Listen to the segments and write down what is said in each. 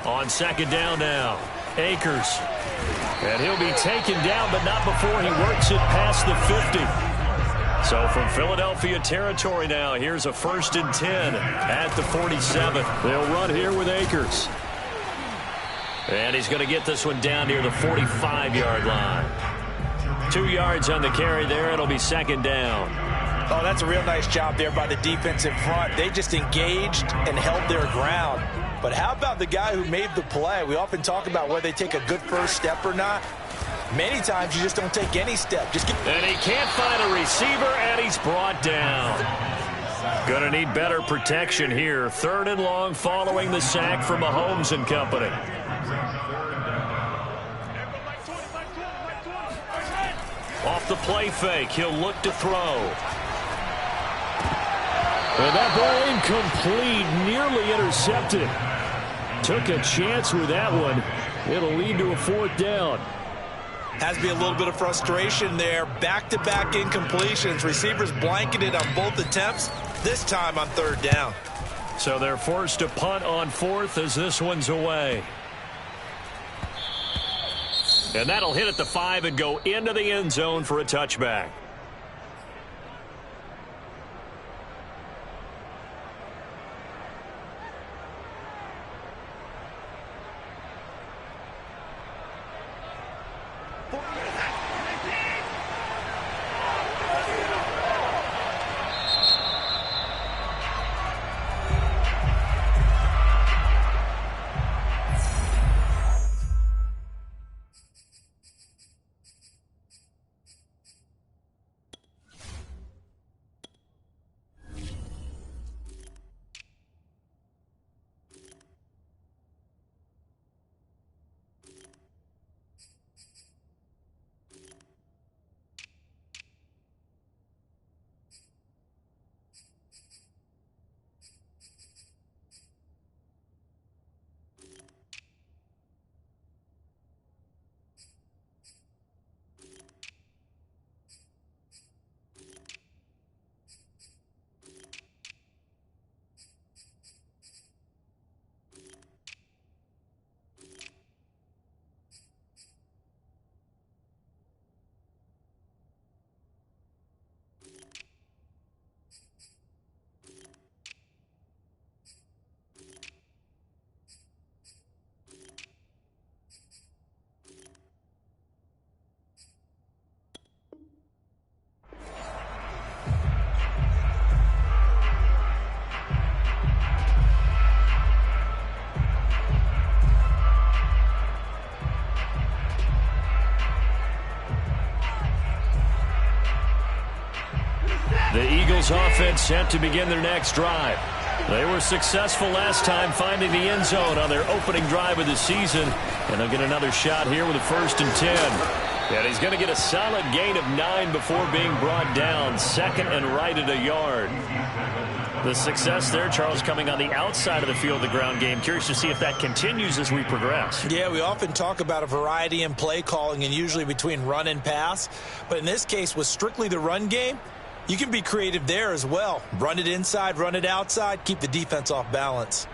On second down now, Akers. And he'll be taken down, but not before he works it past the 50. So from Philadelphia territory now, here's a 1st and 10 at the 47. They'll run here with Akers. And he's going to get this one down near the 45-yard line. 2 yards on the carry there. It'll be second down. Oh, that's a real nice job there by the defense in front. They just engaged and held their ground. But how about the guy who made the play? We often talk about whether they take a good first step or not. Many times you just don't take any step. And he can't find a receiver, and he's brought down. Going to need better protection here. 3rd and long following the sack from Mahomes and company. Off the play fake, he'll look to throw. And that ball incomplete, nearly intercepted. Took a chance with that one. It'll lead to a 4th down. Has to be a little bit of frustration there. Back-to-back incompletions. Receivers blanketed on both attempts, this time on 3rd down. So they're forced to punt on 4th as this one's away. And that'll hit at the 5 and go into the end zone for a touchback. The Eagles offense set to begin their next drive. They were successful last time finding the end zone on their opening drive of the season. And they'll get another shot here with a 1st and 10. And he's going to get a solid gain of 9 before being brought down. 2nd and right at a yard. The success there, Charles, coming on the outside of the field, the ground game. Curious to see if that continues as we progress. Yeah, we often talk about a variety in play calling and usually between run and pass. But in this case, with strictly the run game, you can be creative there as well. Run it inside, run it outside, keep the defense off balance.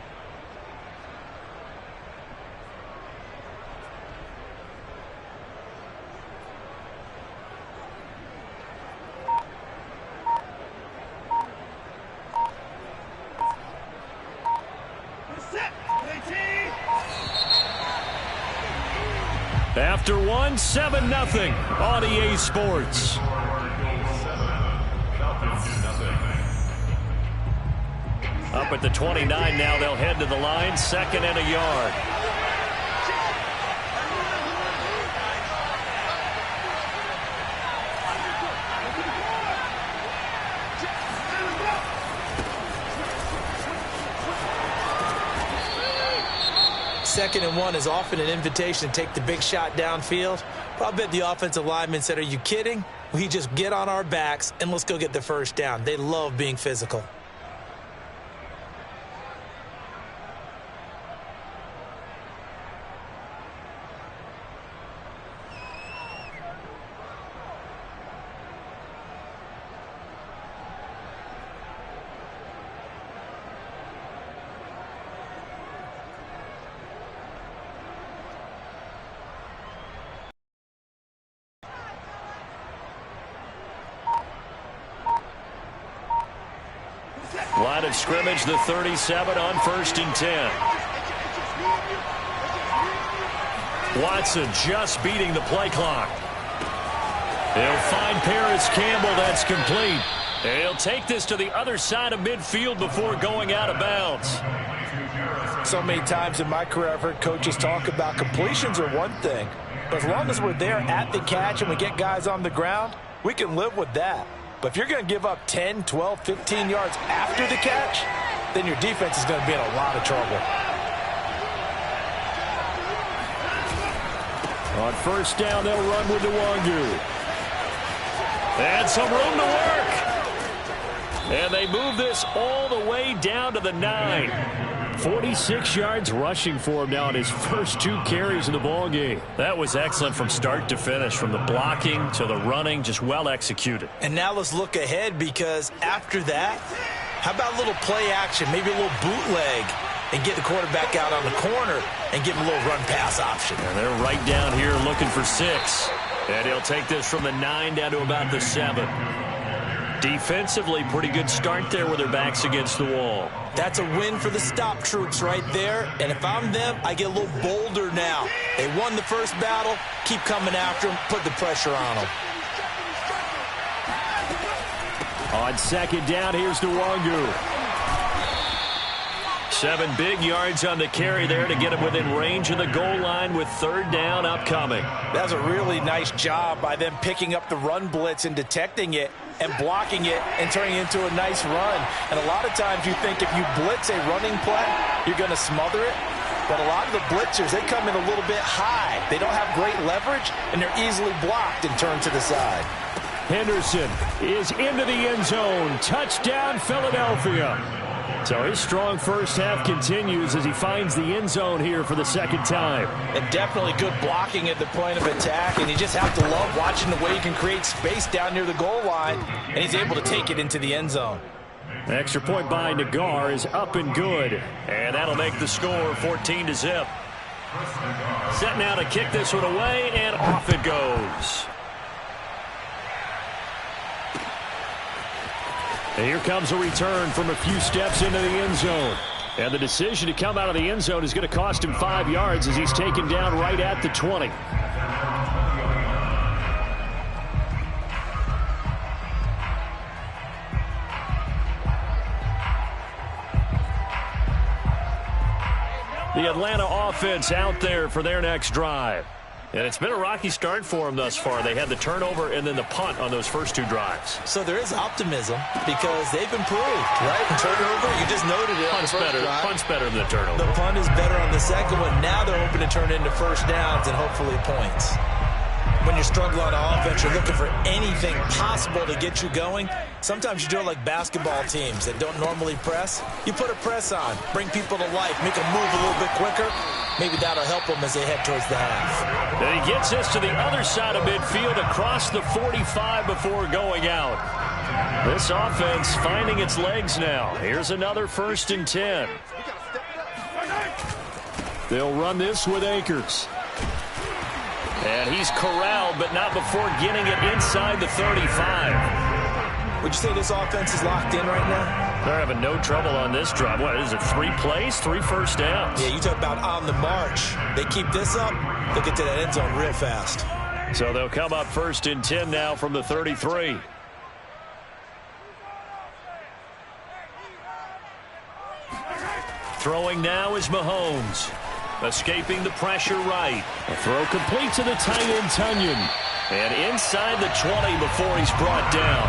After one, 7-0 on EA Sports. Up at the 29 now, they'll head to the line, 2nd and a yard. Second and 1 is often an invitation to take the big shot downfield. But I bet the offensive lineman said, "Are you kidding? We just get on our backs and let's go get the first down." They love being physical. Line of scrimmage, the 37 on 1st and 10. Watson just beating the play clock. He'll find Paris Campbell. That's complete. He'll take this to the other side of midfield before going out of bounds. So many times in my career I've heard coaches talk about completions are one thing, but as long as we're there at the catch and we get guys on the ground, we can live with that. But if you're going to give up 10, 12, 15 yards after the catch, then your defense is going to be in a lot of trouble. On 1st down, they'll run with Nwangu. And some room to work. And they move this all the way down to the 9. 46 yards rushing for him now in his first 2 carries in the ballgame. That was excellent from start to finish, from the blocking to the running, just well executed. And now let's look ahead, because after that, how about a little play action, maybe a little bootleg, and get the quarterback out on the corner and give him a little run-pass option. And they're right down here looking for 6. And he'll take this from the 9 down to about the 7. Defensively, pretty good start there with their backs against the wall. That's a win for the stop troops right there. And if I'm them, I get a little bolder now. They won the first battle. Keep coming after them. Put the pressure on them. On 2nd down, here's Nwangu. 7 big yards on the carry there to get him within range of the goal line with 3rd down upcoming. That's a really nice job by them picking up the run blitz and detecting it and blocking it and turning it into a nice run. And a lot of times you think if you blitz a running play, you're going to smother it. But a lot of the blitzers, they come in a little bit high. They don't have great leverage, and they're easily blocked and turned to the side. Henderson is into the end zone. Touchdown, Philadelphia. So his strong first half continues as he finds the end zone here for the 2nd time. And definitely good blocking at the point of attack, and you just have to love watching the way he can create space down near the goal line, and he's able to take it into the end zone. The extra point by Nagar is up and good, and that'll make the score 14-0. Set now to kick this one away, and off it goes. And here comes a return from a few steps into the end zone. And the decision to come out of the end zone is going to cost him 5 yards as he's taken down right at the 20. The Atlanta offense out there for their next drive. And it's been a rocky start for them thus far. They had the turnover and then the punt on those first 2 drives. So there is optimism because they've improved, right? Turnover, you just noted it. Punt's better than the turnover. The punt is better on the second one. Now they're hoping to turn into first downs and hopefully points. When you're struggling on offense, you're looking for anything possible to get you going. Sometimes you do it like basketball teams that don't normally press. You put a press on, bring people to life, make them move a little bit quicker. Maybe that'll help them as they head towards the half. Then he gets this to the other side of midfield across the 45 before going out. This offense finding its legs now. Here's another 1st and 10. They'll run this with Akers. And he's corralled, but not before getting it inside the 35. Would you say this offense is locked in right now? They're having no trouble on this drive. What is it, 3 plays, 3 first downs? Yeah, you talk about on the march. They keep this up, they'll get to that end zone real fast. So they'll come up 1st and 10 now from the 33. Throwing now is Mahomes. Escaping the pressure right. A throw complete to the tight end, Tunyon. And inside the 20 before he's brought down.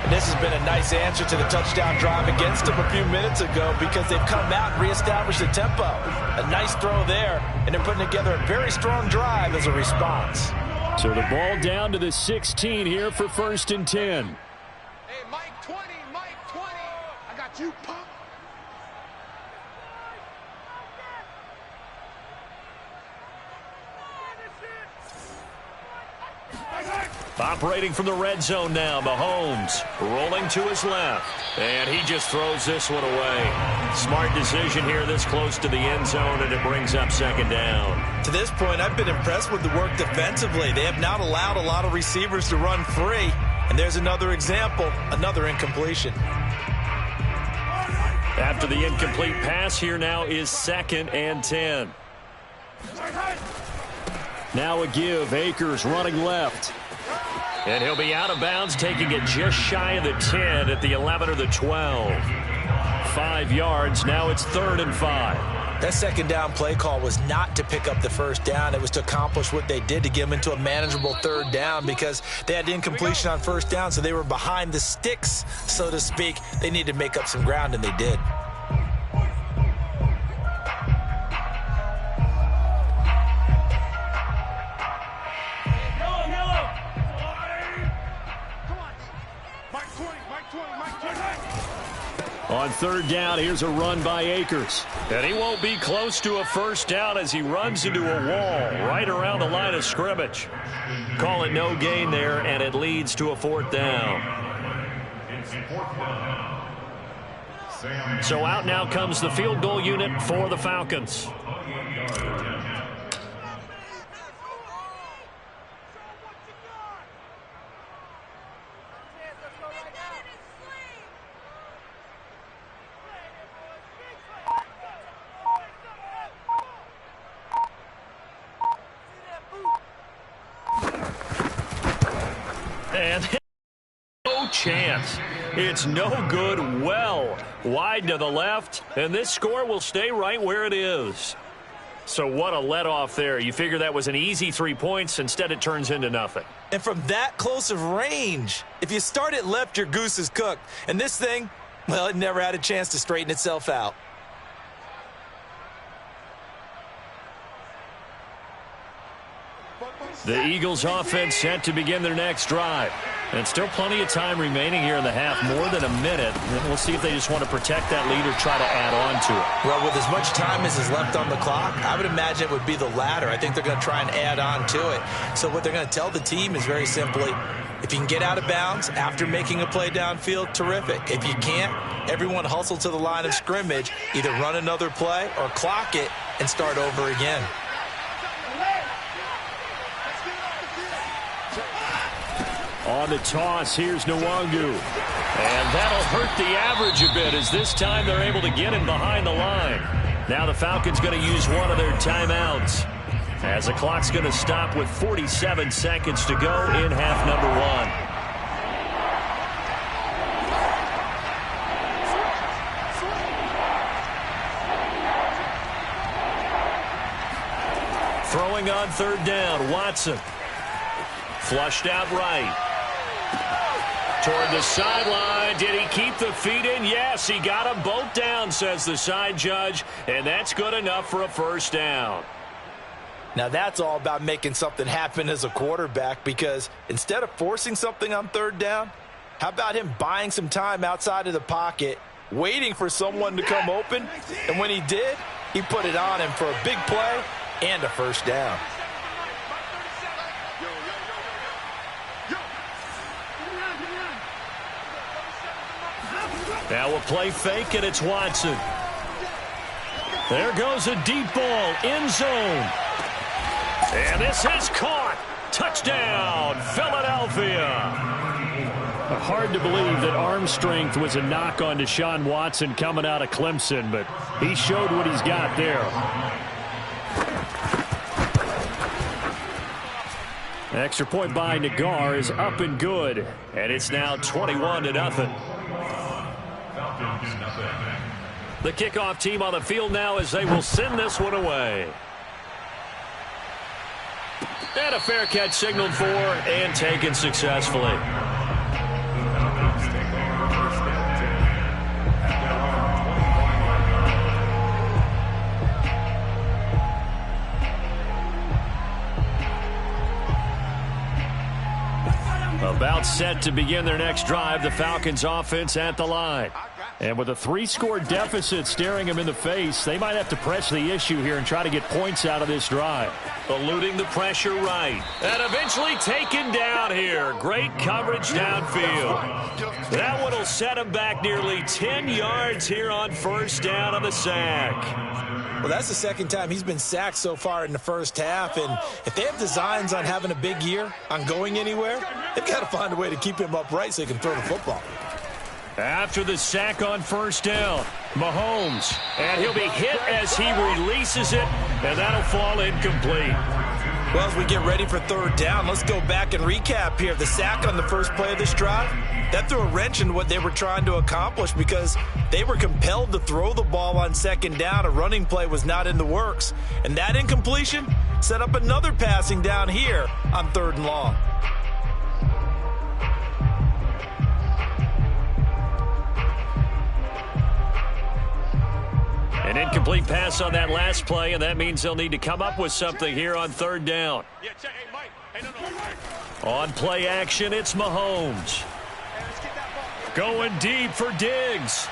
And this has been a nice answer to the touchdown drive against them a few minutes ago because they've come out and reestablished the tempo. A nice throw there, and they're putting together a very strong drive as a response. So the ball down to the 16 here for 1st and 10. Hey, Mike 20, Mike 20. I got you, punk. Operating from the red zone now, Mahomes rolling to his left. And he just throws this one away. Smart decision here this close to the end zone, and it brings up 2nd down. To this point, I've been impressed with the work defensively. They have not allowed a lot of receivers to run free. And there's another example, another incompletion. After the incomplete pass, here now is 2nd and 10. Now a give. Akers running left. And he'll be out of bounds, taking it just shy of the 10 at the 11 or the 12. 5 yards. Now it's 3rd and 5. That second down play call was not to pick up the first down. It was to accomplish what they did, to get them into a manageable 3rd down, because they had incompletion on 1st down, so they were behind the sticks, so to speak. They needed to make up some ground, and they did. On 3rd down, here's a run by Akers. And he won't be close to a first down as he runs into a wall right around the line of scrimmage. Call it no gain there, and it leads to a 4th down. So out now comes the field goal unit for the Falcons. And no chance. It's no good. Well wide to the left, and this score will stay right where it is. So what a let-off there. You figure that was an easy 3 points. Instead, it turns into nothing. And from that close of range, if you start it left, your goose is cooked. And this thing, well, it never had a chance to straighten itself out. The Eagles offense set to begin their next drive. And still plenty of time remaining here in the half, more than a minute. And we'll see if they just want to protect that lead or try to add on to it. Well, with as much time as is left on the clock, I would imagine it would be the latter. I think they're going to try and add on to it. So what they're going to tell the team is very simply, if you can get out of bounds after making a play downfield, terrific. If you can't, everyone hustle to the line of scrimmage, either run another play or clock it and start over again. On the toss, here's Nwangu. And that'll hurt the average a bit, as this time they're able to get him behind the line. Now the Falcons going to use one of their timeouts, as the clock's going to stop with 47 seconds to go in half number 1. Throwing on 3rd down, Watson. Flushed out right. Toward the sideline. Did he keep the feet in? Yes, he got them both down, says the side judge. And that's good enough for a first down. Now that's all about making something happen as a quarterback, because instead of forcing something on 3rd down, how about him buying some time outside of the pocket, waiting for someone to come open, and when he did, he put it on him for a big play and a first down. Now a play fake, and it's Watson. There goes a deep ball, end zone. And this is caught. Touchdown, Philadelphia. Hard to believe that arm strength was a knock on Deshaun Watson coming out of Clemson, but he showed what he's got there. Extra point by Nagar is up and good, and it's now 21-0. The kickoff team on the field now, as they will send this one away. And a fair catch signaled for and taken successfully. About set to begin their next drive, the Falcons offense at the line. And with a 3-score deficit staring them in the face, they might have to press the issue here and try to get points out of this drive. Eluding the pressure right. And eventually taken down here. Great coverage downfield. That one will set him back nearly 10 yards here on first down on the sack. Well, that's the second time he's been sacked so far in the first half, and if they have designs on having a big year, on going anywhere, they've got to find a way to keep him upright so he can throw the football. After the sack on first down, Mahomes. And he'll be hit as he releases it, and that'll fall incomplete. Well, as we get ready for third down, let's go back and recap here. The sack on the first play of this drive, that threw a wrench in what they were trying to accomplish because they were compelled to throw the ball on second down. A running play was not in the works. And that incompletion set up another passing down here on third and long. An incomplete pass on that last play, and that means they'll need to come up with something here on third down. On play action, it's Mahomes. Going deep for Diggs.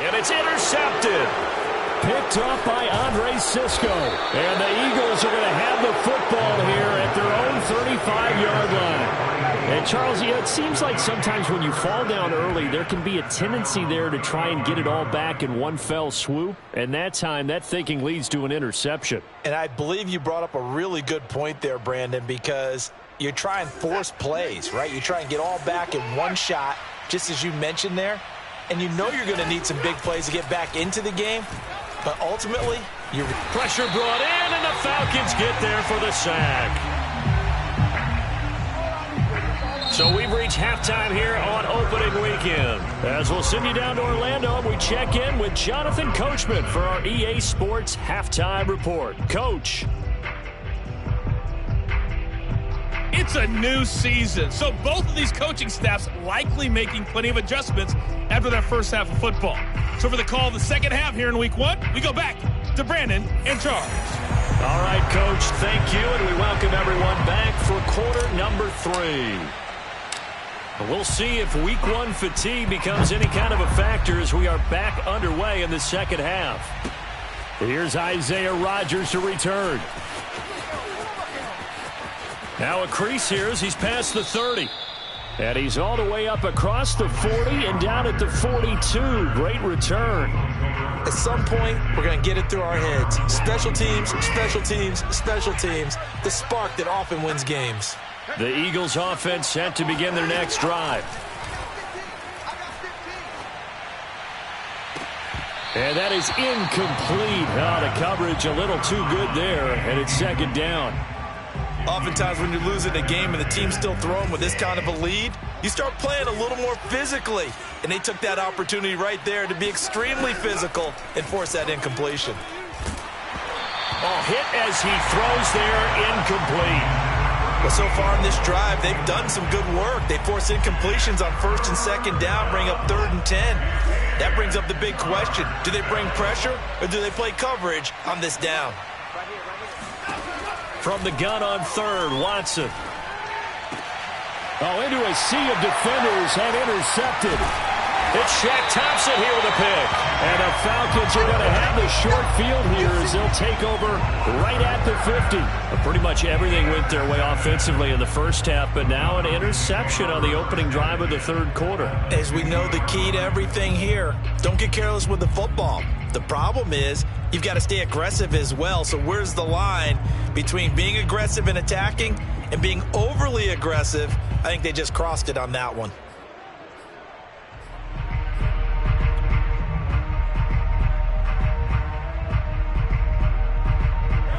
And it's intercepted. Picked off by Andre Sisco. And the Eagles are going to have the football here at their own 35-yard line. And, Charles, it seems like sometimes when you fall down early, there can be a tendency there to try and get it all back in one fell swoop. And that time, that thinking leads to an interception. And I believe you brought up a really good point there, Brandon, because you try and force plays, right? You try and get all back in one shot, just as you mentioned there. And you know you're going to need some big plays to get back into the game. But ultimately, your pressure brought in, and the Falcons get there for the sack. So we've reached halftime here on opening weekend. As we'll send you down to Orlando, and we check in with Jonathan Coachman for our EA Sports Halftime Report. Coach. It's a new season, so both of these coaching staffs likely making plenty of adjustments after their first half of football. So for the call of the second half here in week one, we go back to Brandon and Charles. All right, Coach, thank you, and we welcome everyone back for quarter number 3. We'll see if week one fatigue becomes any kind of a factor as we are back underway in the second half. Here's Isaiah Rodgers to return. Now a crease here as he's past the 30. And he's all the way up across the 40 and down at the 42. Great return. At some point, we're going to get it through our heads. Special teams, special teams, special teams. The spark that often wins games. The Eagles offense set to begin their next drive. And that is incomplete. Oh, the coverage a little too good there, and it's second down. Oftentimes when you're losing a game and the team's still throwing with this kind of a lead, you start playing a little more physically. And they took that opportunity right there to be extremely physical and force that incompletion. Oh, hit as he throws there, incomplete. Well, so far in this drive, they've done some good work. They force incompletions on first and second down, bring up 3rd and 10. That brings up the big question. Do they bring pressure or do they play coverage on this down? From the gun on third, Watson. Oh, into a sea of defenders and intercepted. It's Shaq Thompson here with a pick. And the Falcons are going to have the short field here as they'll take over right at the 50. Pretty much everything went their way offensively in the first half, but now an interception on the opening drive of the third quarter. As we know, the key to everything here, don't get careless with the football. The problem is you've got to stay aggressive as well. So where's the line between being aggressive and attacking and being overly aggressive? I think they just crossed it on that one.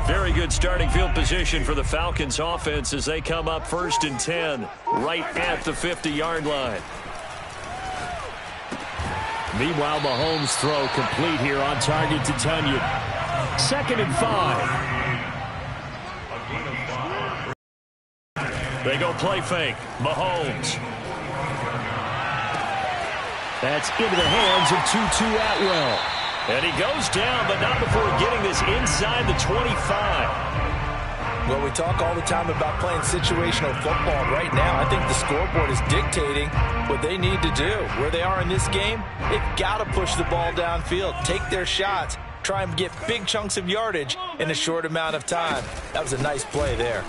Very good starting field position for the Falcons offense as they come up 1st and 10 right at the 50-yard line. Meanwhile, Mahomes' throw complete here on target to Tunyon. 2nd and 5. They go play fake. Mahomes. That's into the hands of Tutu Atwell. And he goes down, but not before getting this inside the 25. Well, we talk all the time about playing situational football. Right now, I think the scoreboard is dictating what they need to do. Where they are in this game, they've got to push the ball downfield, take their shots, try and get big chunks of yardage in a short amount of time. That was a nice play there.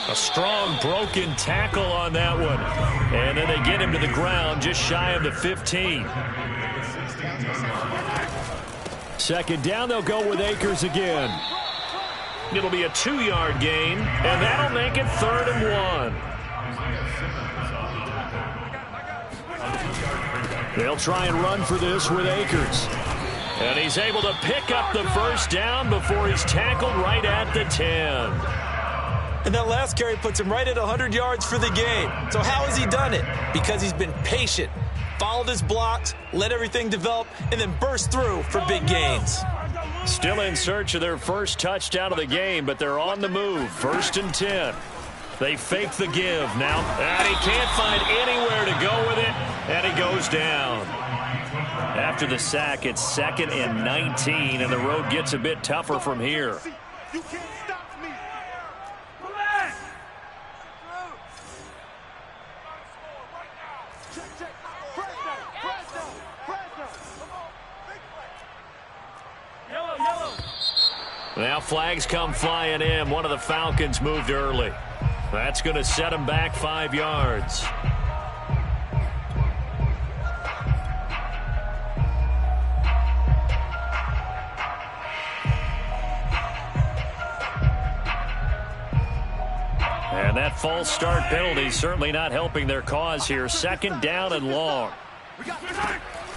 A strong broken tackle on that one. And then they get him to the ground just shy of the 15. 2nd down, they'll go with Akers again. It'll be a 2-yard gain, and that'll make it 3rd and 1. They'll try and run for this with Akers. And he's able to pick up the first down before he's tackled right at the 10. And that last carry puts him right at 100 yards for the game. So how has he done it? Because he's been patient, followed his blocks, let everything develop, and then burst through for big gains. Still in search of their first touchdown of the game, but they're on the move. 1st and 10. They fake the give now, and he can't find anywhere to go with it, and he goes down. After the sack, it's 2nd and 19, and the road gets a bit tougher from here. You can't stop me. Now flags come flying in. One of the Falcons moved early. That's going to set him back 5 yards. And that false start penalty certainly not helping their cause here. 2nd down and long.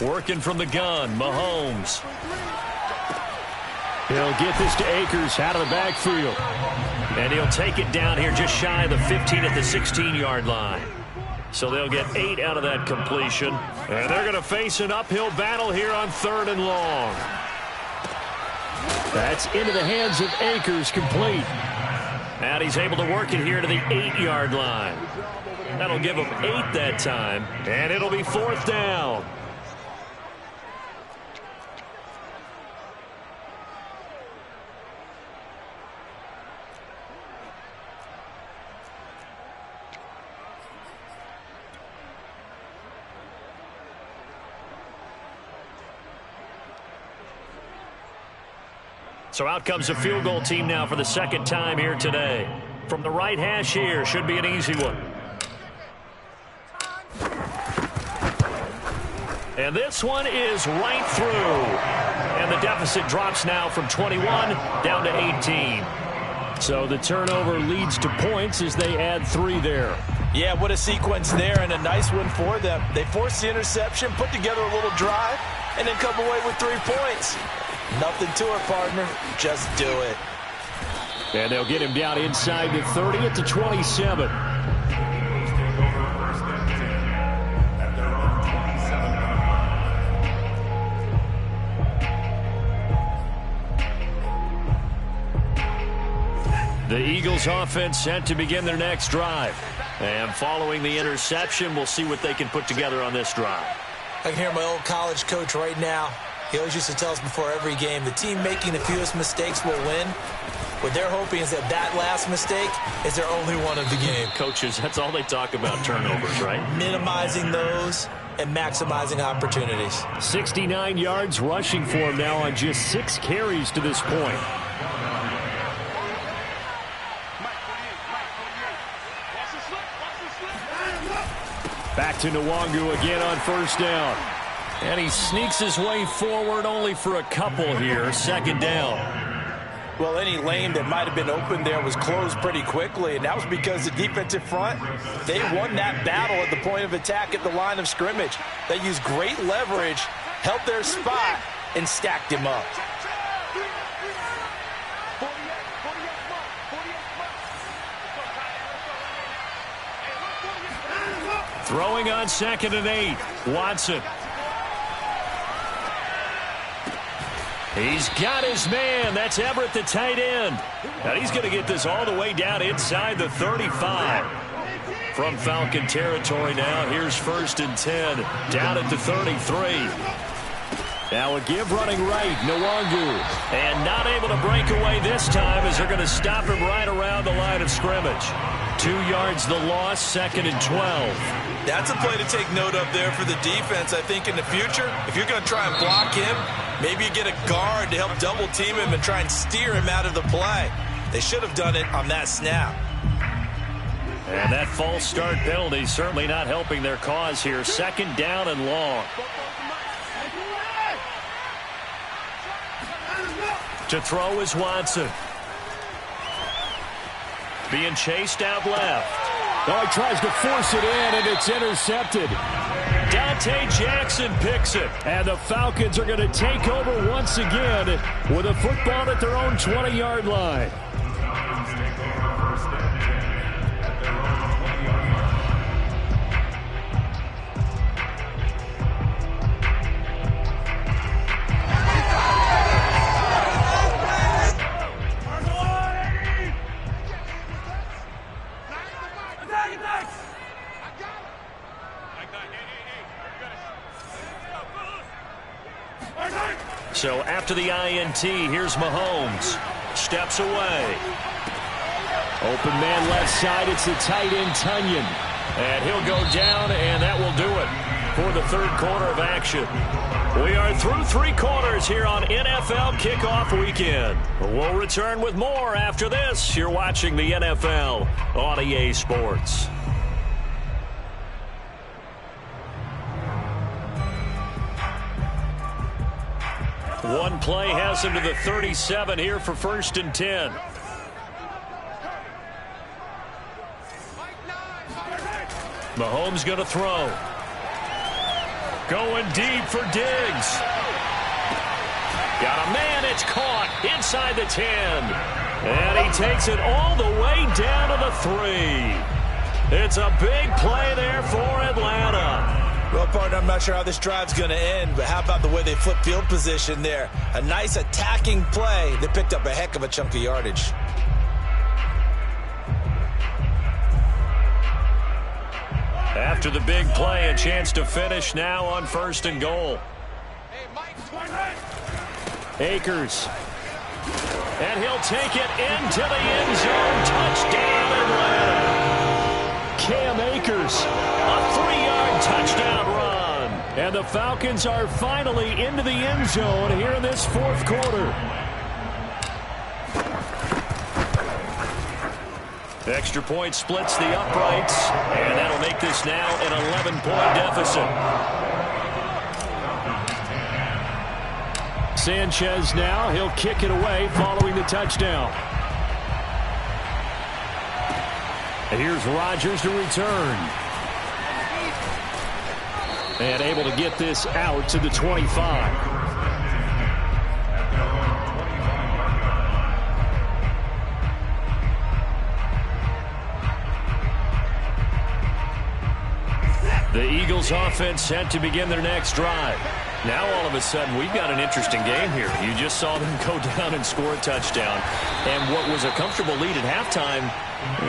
Working from the gun, Mahomes. He'll get this to Akers out of the backfield. And he'll take it down here just shy of the 15 at the 16-yard line. So they'll get 8 out of that completion. And they're going to face an uphill battle here on 3rd and long. That's into the hands of Akers, complete. And he's able to work it here to the 8-yard line. That'll give him 8 that time. And it'll be 4th down. So out comes a field goal team now for the 2nd time here today. From the right hash here, should be an easy one. And this one is right through. And the deficit drops now from 21 down to 18. So the turnover leads to points as they add 3 there. Yeah, what a sequence there, and a nice one for them. They forced the interception, put together a little drive, and then come away with 3 points. Nothing to it, partner. Just do it. And they'll get him down inside the 30 at the 27. The Eagles offense set to begin their next drive. And following the interception, we'll see what they can put together on this drive. I can hear my old college coach right now. He always used to tell us before every game, the team making the fewest mistakes will win. What they're hoping is that last mistake is their only one of the game. Coaches, that's all they talk about, turnovers, right? Minimizing those and maximizing opportunities. 69 yards rushing for him now on just 6 carries to this point. Back to Nwangu again on 1st down. And he sneaks his way forward only for a couple here. 2nd down. Well, any lane that might have been open there was closed pretty quickly, and that was because the defensive front, they won that battle at the point of attack at the line of scrimmage. They used great leverage, held their spot, and stacked him up. Throwing on 2nd and 8. Watson. He's got his man. That's Everett, the tight end. And he's going to get this all the way down inside the 35. From Falcon territory now, here's 1st and 10. Down at the 33. Now a give running right, Nwangu. And not able to break away this time as they're going to stop him right around the line of scrimmage. 2 yards the loss, 2nd and 12. That's a play to take note of there for the defense. I think in the future, if you're going to try and block him, maybe you get a guard to help double team him and try and steer him out of the play. They should have done it on that snap. And that false start penalty certainly not helping their cause here. 2nd down and long. To throw is Watson. being chased out left. Oh, he tries to force it in, and it's intercepted. Dante Jackson picks it. And the Falcons are going to take over once again with a football at their own 20-yard line. So after the INT, here's Mahomes. Steps away. Open man left side. It's the tight end, Tunyon. And he'll go down, and that will do it for the third quarter of action. We are through 3 quarters here on NFL Kickoff Weekend. We'll return with more after this. You're watching the NFL on EA Sports. One play has him to the 37 here for 1st and 10. Mahomes going to throw. Going deep for Diggs. Got a man, it's caught inside the 10. And he takes it all the way down to the 3. It's a big play there for Atlanta. Well, partner, I'm not sure how this drive's going to end, but how about the way they flip field position there? A nice attacking play. They picked up a heck of a chunk of yardage. After the big play, a chance to finish now on 1st and goal. Akers. And he'll take it into the end zone. Touchdown, Atlanta. Cam Akers. A 3-yard touchdown run. And the Falcons are finally into the end zone here in this 4th quarter. Extra point splits the uprights, and that'll make this now an 11-point deficit. Sanchez now, he'll kick it away following the touchdown. And here's Rodgers to return. And able to get this out to the 25. The Eagles offense set to begin their next drive. Now all of a sudden we've got an interesting game here. You just saw them go down and score a touchdown. And what was a comfortable lead at halftime,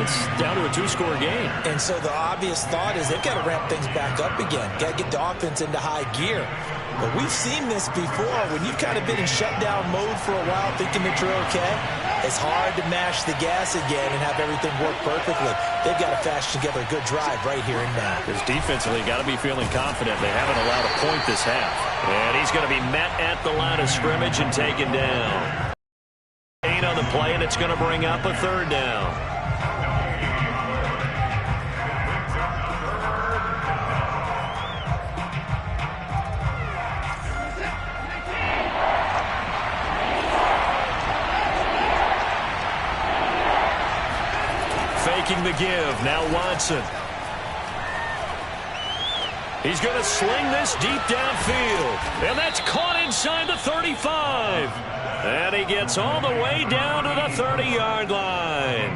it's down to a 2-score game. And so the obvious thought is they've got to ramp things back up again. Got to get the offense into high gear. But we've seen this before. When you've kind of been in shutdown mode for a while thinking that you're okay, it's hard to mash the gas again and have everything work perfectly. They've got to fashion together a good drive right here and now. Because defensively, got to be feeling confident. They haven't allowed a point this half. And he's going to be met at the line of scrimmage and taken down. 8 on the play, and it's going to bring up a 3rd down. Faking the give. Now Watson. He's going to sling this deep downfield. And that's caught inside the 35. And he gets all the way down to the 30-yard line.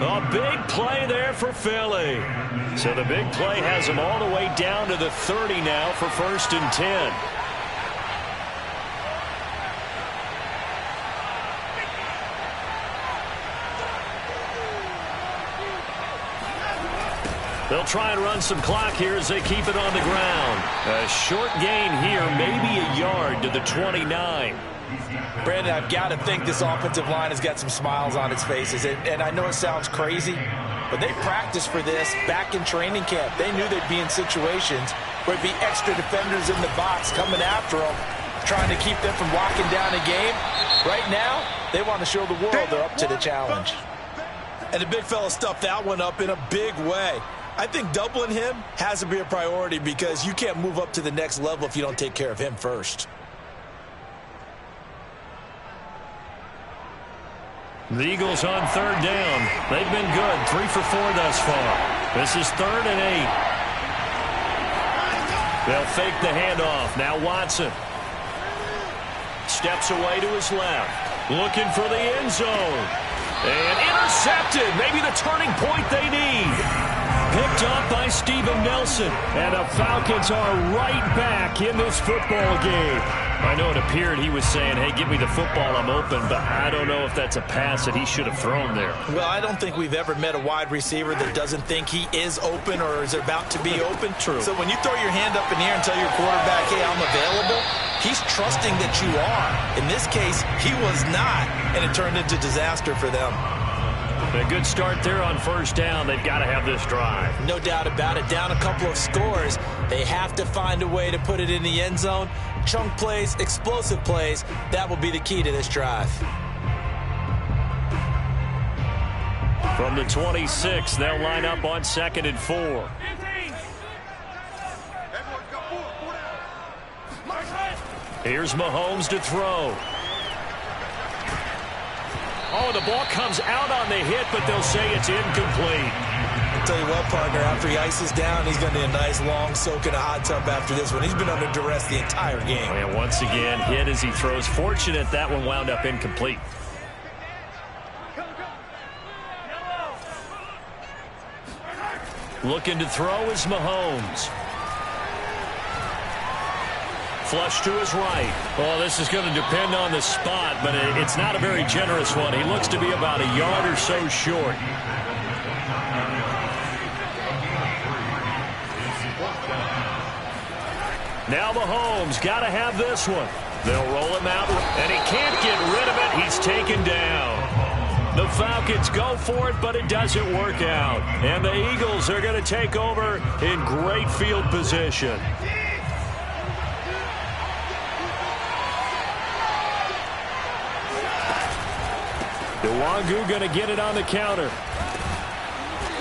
A big play there for Philly. So the big play has him all the way down to the 30 now for 1st and 10. They'll try and run some clock here as they keep it on the ground. A short gain here, maybe a yard to the 29. Brandon, I've got to think this offensive line has got some smiles on its faces. And I know it sounds crazy, but they practiced for this back in training camp. They knew they'd be in situations where it'd be extra defenders in the box coming after them, trying to keep them from locking down a game. Right now, they want to show the world they're up to the challenge. And the big fella stuffed that one up in a big way. I think doubling him has to be a priority because you can't move up to the next level if you don't take care of him first. The Eagles on third down. They've been good. 3 for 4 thus far. This is 3rd and 8. They'll fake the handoff. Now Watson. Steps away to his left. Looking for the end zone. And intercepted. Maybe the turning point they need. Picked up by Steven Nelson. And the Falcons are right back in this football game. I know it appeared he was saying, hey, give me the football, I'm open, but I don't know if that's a pass that he should have thrown there. Well, I don't think we've ever met a wide receiver that doesn't think he is open or is about to be open. True. So when you throw your hand up in the air and tell your quarterback, hey, I'm available, he's trusting that you are. In this case, he was not, and it turned into disaster for them. A good start there on first down. They've got to have this drive. No doubt about it. Down a couple of scores. They have to find a way to put it in the end zone. Chunk plays, explosive plays. That will be the key to this drive. From the 26, they'll line up on 2nd and 4. Here's Mahomes to throw. Oh, the ball comes out on the hit, but they'll say it's incomplete. I'll tell you what, partner, after he ices down, he's going to need a nice long soak in a hot tub after this one. He's been under duress the entire game. And once again, hit as he throws. Fortunate that one wound up incomplete. Looking to throw is Mahomes. Flush to his right. Well, this is going to depend on the spot, but it's not a very generous one. He looks to be about a yard or so short. Now Mahomes got to have this one. They'll roll him out, and he can't get rid of it. He's taken down. The Falcons go for it, but it doesn't work out. And the Eagles are going to take over in great field position. Nwangu going to get it on the counter.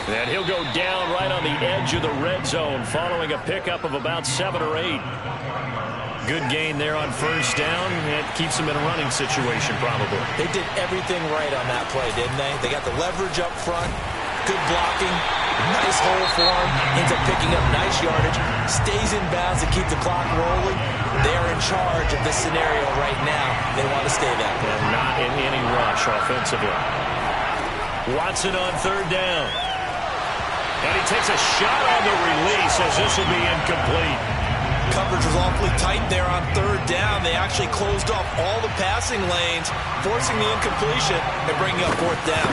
And he'll go down right on the edge of the red zone following a pickup of about 7 or 8. Good gain there on first down. It keeps them in a running situation probably. They did everything right on that play, didn't they? They got the leverage up front, good blocking, nice hole for him, ends up picking up nice yardage, stays in bounds to keep the clock rolling. They're in charge of this scenario right now. They want to stay that way. And not in any rush offensively. Watson on third down. And he takes a shot on the release as this will be incomplete. Coverage was awfully tight there on third down. They actually closed off all the passing lanes, forcing the incompletion and bringing up fourth down.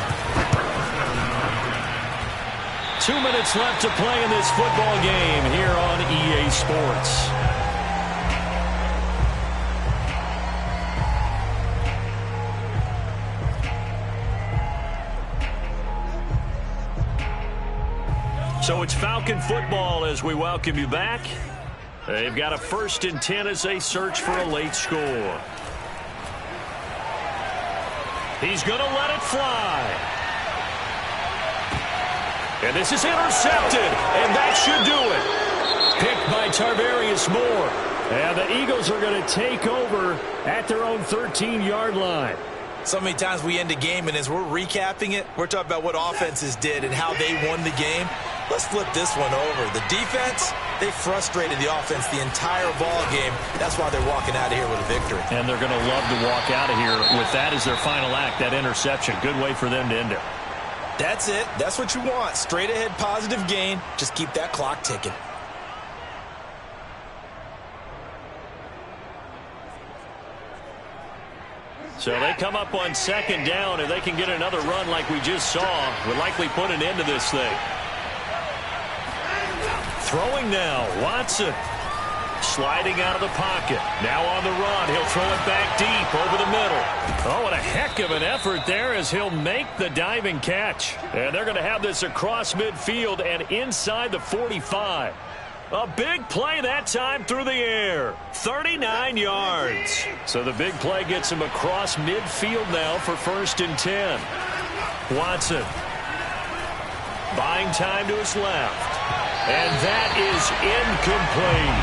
2 minutes left to play in this football game here on EA Sports. So it's Falcon football as we welcome you back. They've got a 1st and 10 as they search for a late score. He's going to let it fly. And this is intercepted, and that should do it. Picked by Tarvarius Moore. And the Eagles are going to take over at their own 13-yard line. So many times we end a game, and as we're recapping it, we're talking about what offenses did and how they won the game. Let's flip this one over. The defense, they frustrated the offense the entire ball game. That's why they're walking out of here with a victory. And they're going to love to walk out of here with that as their final act, that interception. Good way for them to end it. That's it. That's what you want. Straight ahead positive gain. Just keep that clock ticking. So they come up on 2nd down, and they can get another run like we just saw. Would likely put an end to this thing. Throwing now, Watson. Sliding out of the pocket. Now on the run. He'll throw it back deep over the middle. Oh, what a heck of an effort there as he'll make the diving catch. And they're going to have this across midfield and inside the 45. A big play that time through the air. 39 yards. So the big play gets him across midfield now for 1st and 10. Watson. Buying time to his left. And that is incomplete.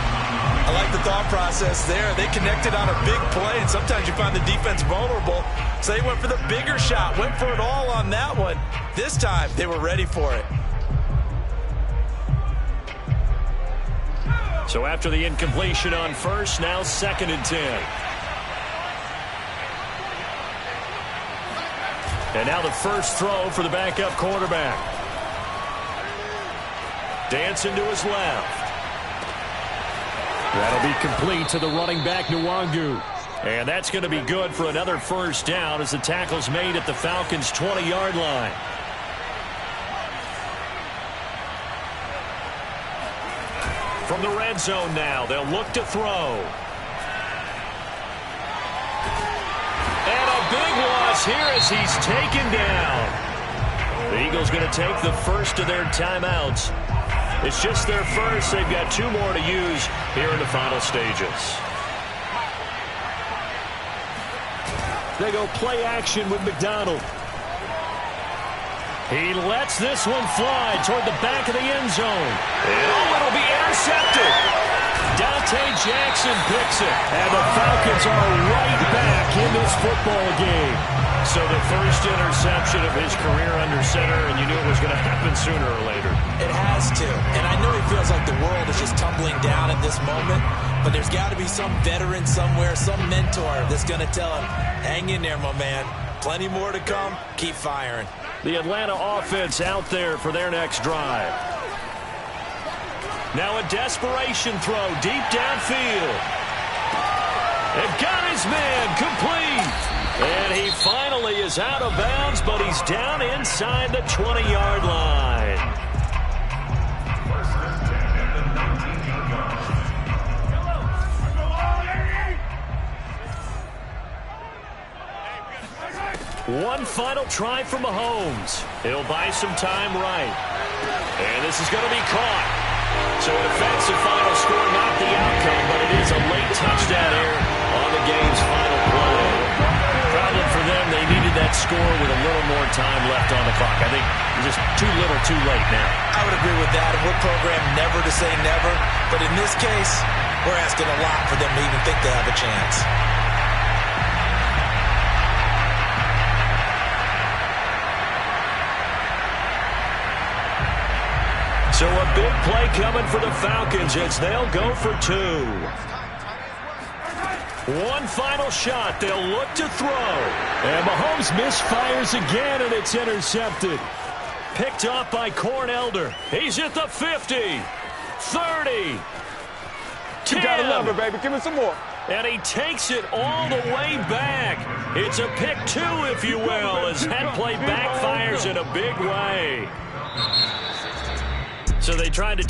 I like the thought process there. They connected on a big play, and sometimes you find the defense vulnerable. So they went for the bigger shot, went for it all on that one. This time, they were ready for it. So after the incompletion on first, now 2nd and 10. And now the first throw for the backup quarterback. Dancing to his left. That'll be complete to the running back, Nwangu. And that's going to be good for another first down as the tackle's made at the Falcons' 20-yard line. From the red zone now, they'll look to throw. And a big loss here as he's taken down. The Eagles going to take the first of their timeouts. It's just their first. They've got 2 more to use here in the final stages. They go play action with McDonald. He lets this one fly toward the back of the end zone. And it'll be intercepted. Dante Jackson picks it. And the Falcons are right back in this football game. So the first interception of his career under center, and you knew it was going to happen sooner or later. It has to. And I know he feels like the world is just tumbling down at this moment, but there's got to be some veteran somewhere, some mentor that's going to tell him, hang in there, my man. Plenty more to come. Keep firing. The Atlanta offense out there for their next drive. Now a desperation throw deep downfield. They've got his man complete. And he finally is out of bounds, but he's down inside the 20-yard line. One final try for Mahomes. He'll buy some time right. And this is going to be caught. So an offensive final score, not the outcome, but it is a late touchdown error on the game's final play. Problem for them, they needed that score with a little more time left on the clock. I think just too little, too late now. I would agree with that, and we're programmed never to say never. But in this case, we're asking a lot for them to even think they have a chance. So a big play coming for the Falcons as they'll go for 2. One final shot. They'll look to throw. And Mahomes misfires again, and it's intercepted. Picked off by Corn Elder. He's at the 50, 30, 10. You gotta love it, baby. Give me some more. And he takes it all the way back. It's a pick 2, if you will, as that play backfires in a big way. So they tried to